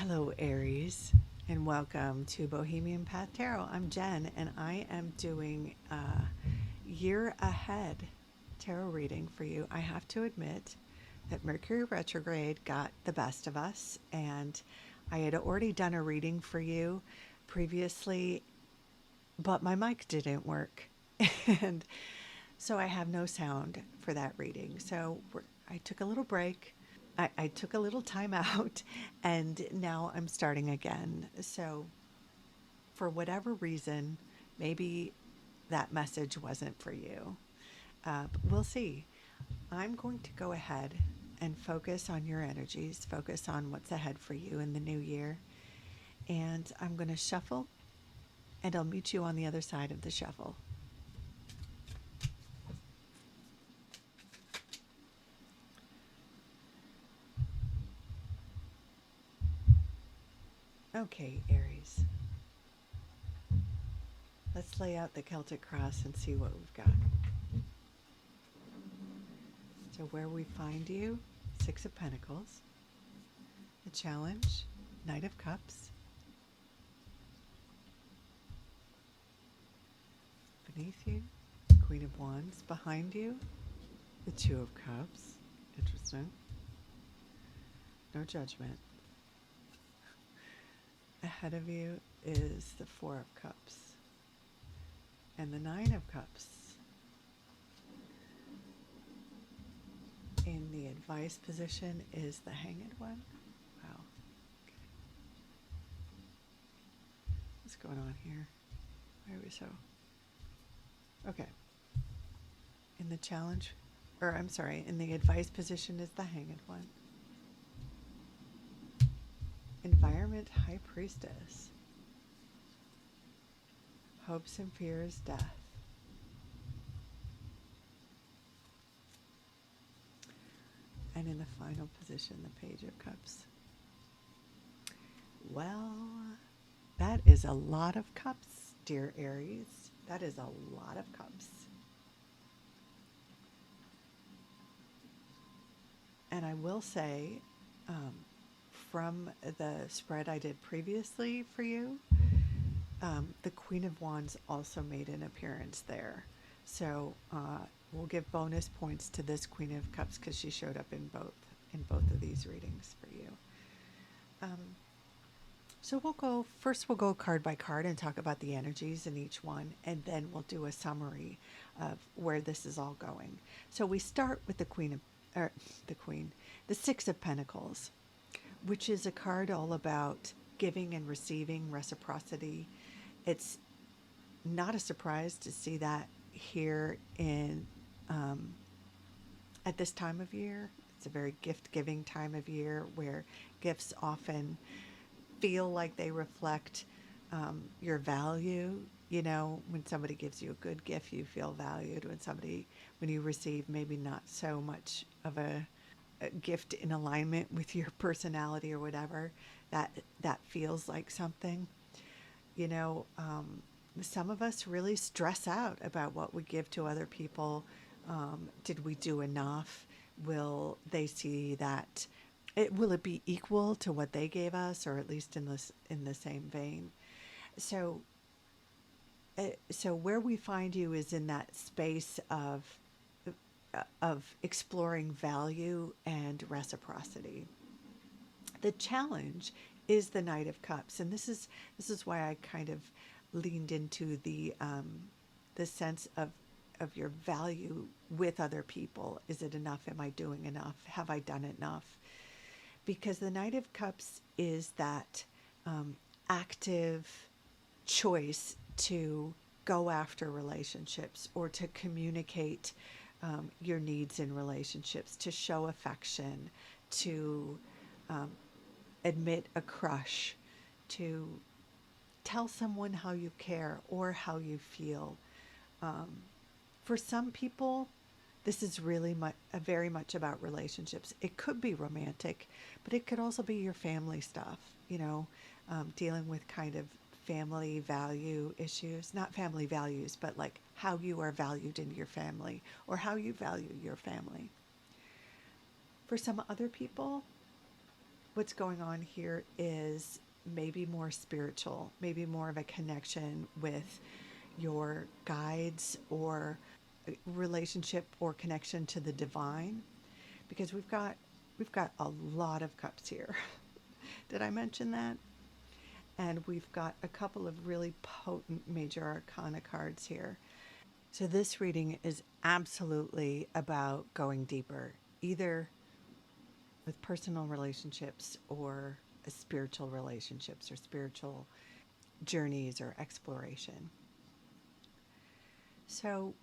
Hello, Aries, and welcome to Bohemian Path Tarot. I'm Jen, and I am doing a year ahead tarot reading for you. I have to admit that Mercury retrograde got the best of us, and I had already done a reading for you previously, but my mic didn't work. And so I have no sound for that reading. So I took a little break. I took a little time out and now I'm starting again. So, for whatever reason, maybe that message wasn't for you. But we'll see. I'm going to go ahead and focus on your energies, focus on what's ahead for you in the new year. And I'm going to shuffle and I'll meet you on the other side of the shuffle. Okay, Aries. Let's lay out the Celtic cross and see what we've got. So, where we find you, Six of Pentacles. The challenge, Knight of Cups. Beneath you, Queen of Wands. Behind you, the Two of Cups. Interesting. No judgment. Ahead of you is the Four of Cups. And the Nine of Cups. In the advice position is the Hanged One. Wow. Okay. What's going on here? Why are we so... Okay. In the challenge, or I'm sorry, in the advice position is the Hanged One. Environment, High Priestess. Hopes and fears, Death. And in the final position, the Page of Cups. Well, that is a lot of cups, dear Aries. That is a lot of cups. And I will say, from the spread I did previously for you, the Queen of Wands also made an appearance there. So we'll give bonus points to this Queen of Cups because she showed up in both of these readings for you. So we'll go card by card and talk about the energies in each one, and then we'll do a summary of where this is all going. So we start with the Six of Pentacles, which is a card all about giving and receiving, reciprocity. It's not a surprise to see that here in at this time of year. It's a very gift-giving time of year where gifts often feel like they reflect your value. You know, when somebody gives you a good gift, you feel valued. When you receive maybe not so much of a gift in alignment with your personality or whatever, that feels like something. You know, some of us really stress out about what we give to other people. Did we do enough? Will they see that? Will it be equal to what they gave us, or at least in the same vein? So, so where we find you is in that space of exploring value and reciprocity. The challenge is the Knight of Cups, and this is why I kind of leaned into the sense of your value with other people. Is it enough? Am I doing enough? Have I done enough? Because the Knight of Cups is that active choice to go after relationships or to communicate your needs in relationships, to show affection, to admit a crush, to tell someone how you care or how you feel. For some people, this is really very much about relationships. It could be romantic, but it could also be your family stuff, you know, dealing with kind of family value issues, not family values, but like how you are valued in your family or how you value your family. For some other people, what's going on here is maybe more spiritual, maybe more of a connection with your guides or relationship or connection to the divine, because we've got a lot of cups here. Did I mention that? And we've got a couple of really potent major arcana cards here. So this reading is absolutely about going deeper, either with personal relationships or spiritual relationships or spiritual journeys or exploration. So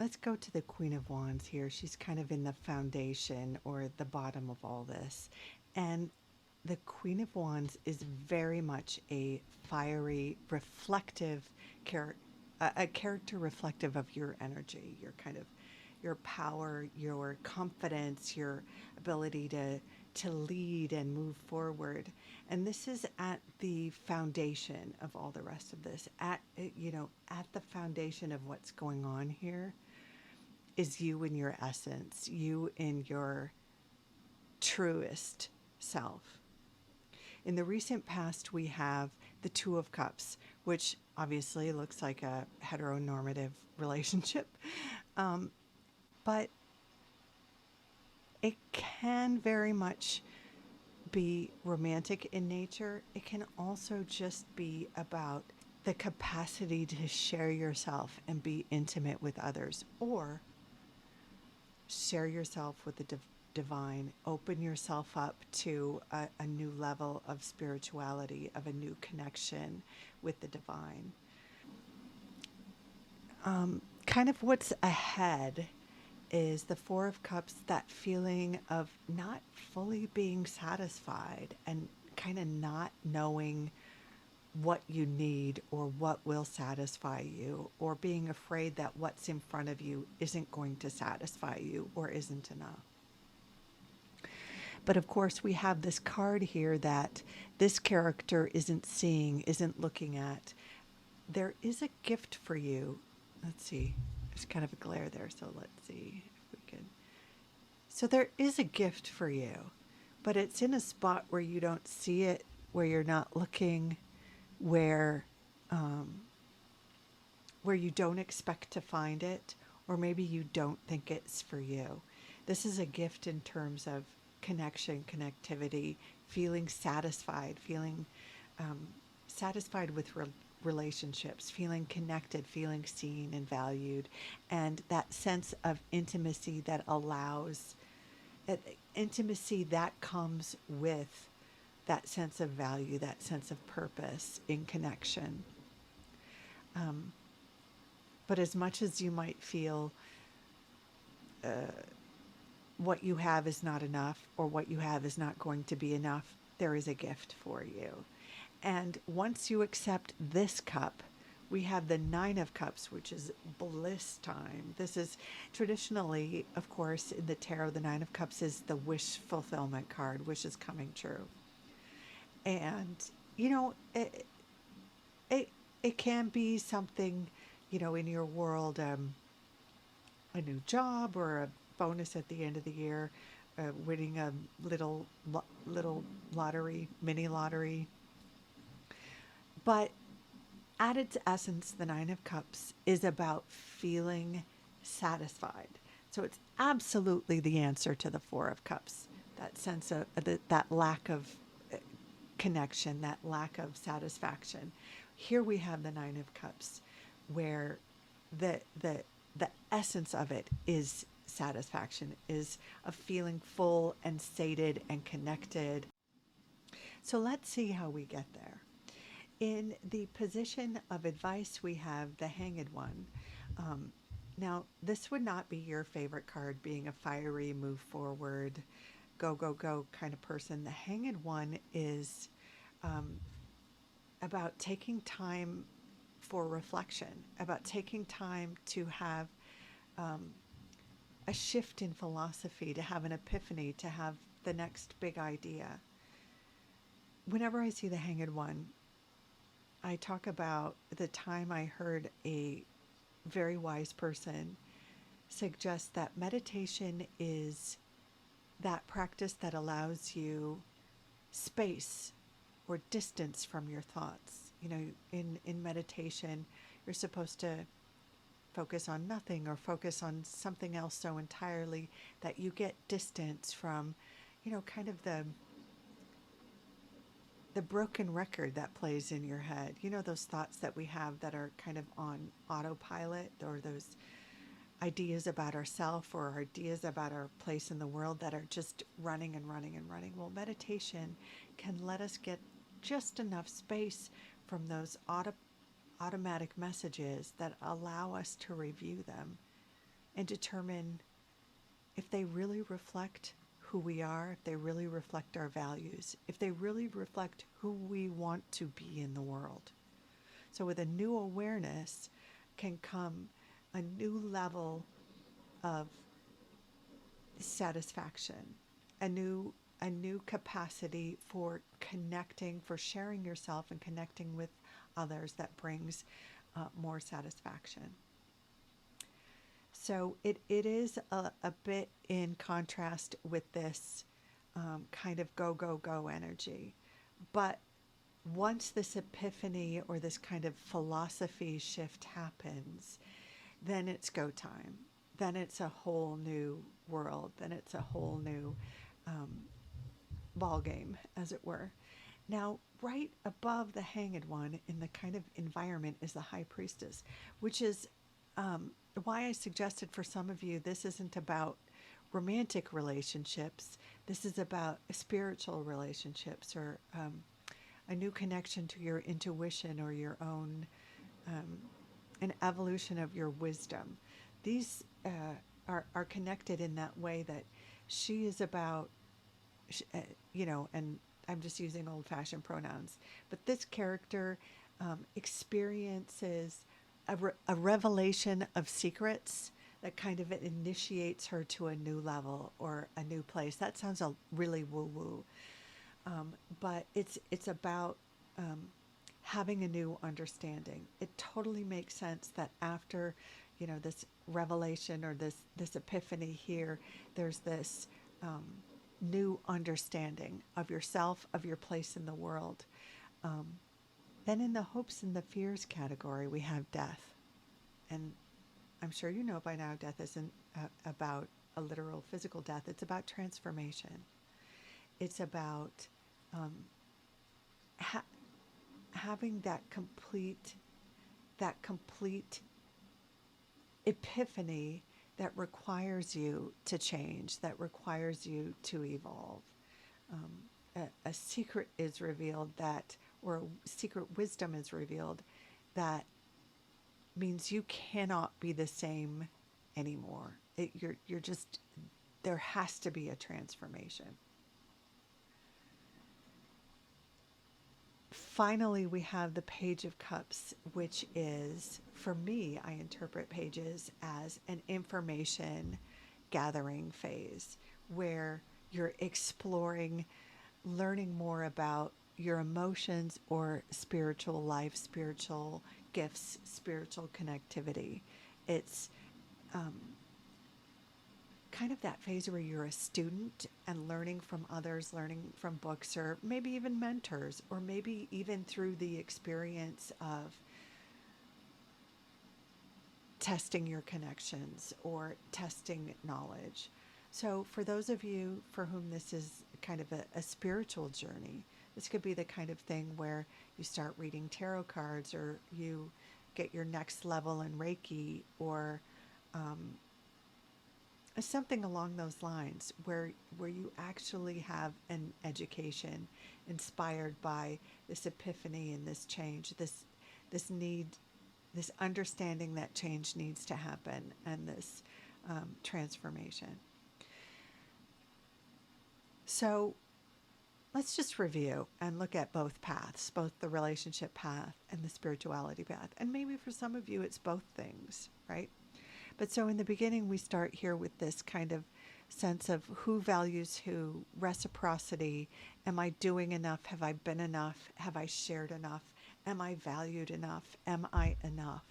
let's go to the Queen of Wands here. She's kind of in the foundation or the bottom of all this. And the Queen of Wands is very much a fiery, reflective character, a character reflective of your energy, your kind of your power, your confidence, your ability to lead and move forward. And this is at the foundation of all the rest of this. At the foundation of what's going on here is you in your essence, you in your truest self. In the recent past, we have the Two of Cups, which obviously looks like a heteronormative relationship, but it can very much be romantic in nature. It can also just be about the capacity to share yourself and be intimate with others, or share yourself with the divine, open yourself up to a new level of spirituality, of a new connection with the divine. Kind of what's ahead is the Four of Cups, that feeling of not fully being satisfied and kind of not knowing what you need or what will satisfy you, or being afraid that what's in front of you isn't going to satisfy you or isn't enough. But of course, we have this card here that this character isn't seeing, isn't looking at. There is a gift for you. Let's see. There's kind of a glare there, so let's see if we can. So there is a gift for you, but it's in a spot where you don't see it, where you're not looking, where you don't expect to find it, or maybe you don't think it's for you. This is a gift in terms of connection, connectivity, feeling satisfied, feeling satisfied with relationships, feeling connected, feeling seen and valued, and that sense of intimacy that allows intimacy that comes with that sense of value, that sense of purpose in connection. But as much as you might feel what you have is not enough, or what you have is not going to be enough, there is a gift for you. And once you accept this cup, we have the Nine of Cups, which is bliss time. This is traditionally, of course, in the tarot, the Nine of Cups is the wish fulfillment card, wishes coming true. And, it can be something, in your world, a new job or a bonus at the end of the year, winning a little lottery, mini lottery. But at its essence, the Nine of Cups is about feeling satisfied. So it's absolutely the answer to the Four of Cups. That sense of that lack of connection, that lack of satisfaction. Here we have the Nine of Cups, where the essence of it is satisfaction, is of feeling full and sated and connected. So let's see how we get there. In the position of advice, we have the Hanged One. Now, this would not be your favorite card, being a fiery, move forward, go, go, go kind of person. The Hanged One is about taking time for reflection, about taking time to have a shift in philosophy, to have an epiphany, to have the next big idea. Whenever I see the Hanged One, I talk about the time I heard a very wise person suggest that meditation is that practice that allows you space or distance from your thoughts. You know, in meditation, you're supposed to focus on nothing or focus on something else so entirely that you get distance from, you know, kind of the broken record that plays in your head. You know, those thoughts that we have that are kind of on autopilot, or those ideas about ourselves or ideas about our place in the world that are just running and running and running. Well, meditation can let us get just enough space from those automatic messages that allow us to review them and determine if they really reflect who we are, if they really reflect our values, if they really reflect who we want to be in the world. So with a new awareness can come a new level of satisfaction, a new capacity for connecting, for sharing yourself and connecting with others that brings more satisfaction. So it is a bit in contrast with this kind of go, go, go energy. But once this epiphany or this kind of philosophy shift happens, then it's go time. Then it's a whole new world. Then it's a whole new ball game, as it were. Now, right above the Hanged One in the kind of environment is the High Priestess, which is why I suggested for some of you this isn't about romantic relationships. This is about spiritual relationships, or a new connection to your intuition or your own, an evolution of your wisdom. These are connected in that way that she is about, you know, and I'm just using old-fashioned pronouns, but this character experiences a revelation of secrets that kind of initiates her to a new level or a new place. That sounds really woo-woo, but it's about having a new understanding. It totally makes sense that after, you know, this revelation or this epiphany here, there's this new understanding of yourself, of your place in the world. Then in the hopes and the fears category, we have death. And I'm sure you know by now, death isn't about a literal physical death. It's about transformation. It's about having that complete epiphany that requires you to change, that requires you to evolve. A secret is revealed or a secret wisdom is revealed that means you cannot be the same anymore. You're just, there has to be a transformation. Finally, we have the Page of Cups, which is, for me, I interpret pages as an information gathering phase where you're exploring, learning more about your emotions or spiritual life, spiritual gifts, spiritual connectivity. It's kind of that phase where you're a student and learning from others, learning from books, or maybe even mentors, or maybe even through the experience of testing your connections or testing knowledge. So for those of you for whom this is kind of a spiritual journey, this could be the kind of thing where you start reading tarot cards, or you get your next level in Reiki, or something along those lines where you actually have an education inspired by this epiphany and this change, this need, this understanding that change needs to happen, and this transformation. So let's just review and look at both paths, both the relationship path and the spirituality path. And maybe for some of you, it's both things, right? But so in the beginning, we start here with this kind of sense of who values who, reciprocity. Am I doing enough? Have I been enough? Have I shared enough? Am I valued enough? Am I enough?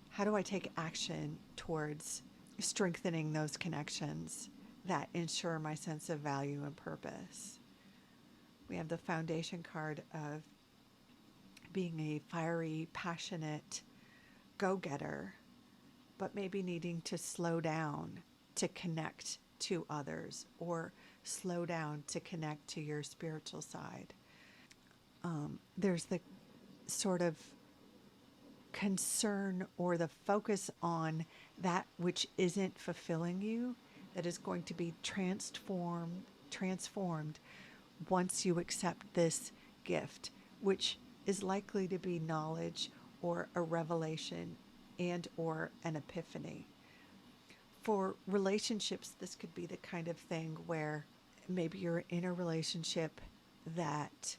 How do I take action towards strengthening those connections that ensure my sense of value and purpose? We have the foundation card of being a fiery, passionate go-getter, but maybe needing to slow down to connect to others, or slow down to connect to your spiritual side. There's the sort of concern or the focus on that which isn't fulfilling you, that is going to be transformed once you accept this gift, which is likely to be knowledge or a revelation and or an epiphany. For relationships, this could be the kind of thing where maybe you're in a relationship that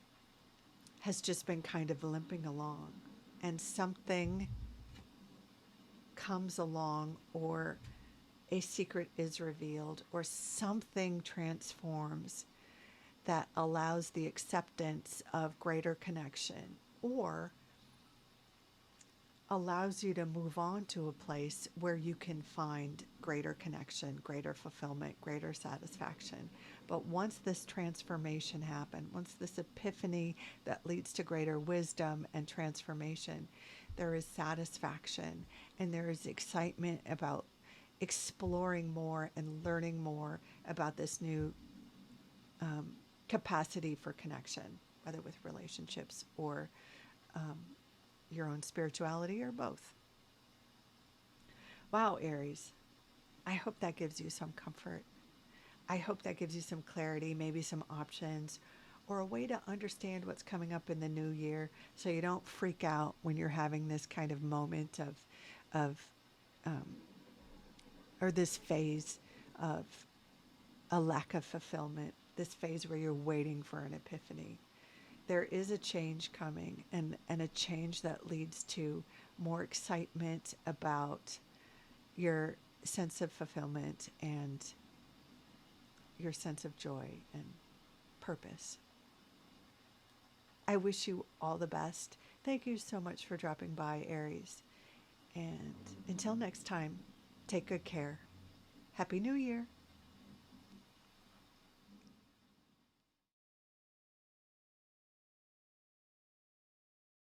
has just been kind of limping along, and something comes along, or a secret is revealed, or something transforms that allows the acceptance of greater connection, or allows you to move on to a place where you can find greater connection, greater fulfillment, greater satisfaction. But once this transformation happens, once this epiphany that leads to greater wisdom and transformation, there is satisfaction and there is excitement about exploring more and learning more about this new capacity for connection, whether with relationships or your own spirituality, or both. Wow, Aries. I hope that gives you some comfort. I hope that gives you some clarity, maybe some options, or a way to understand what's coming up in the new year, so you don't freak out when you're having this kind of moment of or this phase of a lack of fulfillment, this phase where you're waiting for an epiphany. There is a change coming, and a change that leads to more excitement about your sense of fulfillment and your sense of joy and purpose. I wish you all the best. Thank you so much for dropping by, Aries. And until next time, take good care. Happy New Year.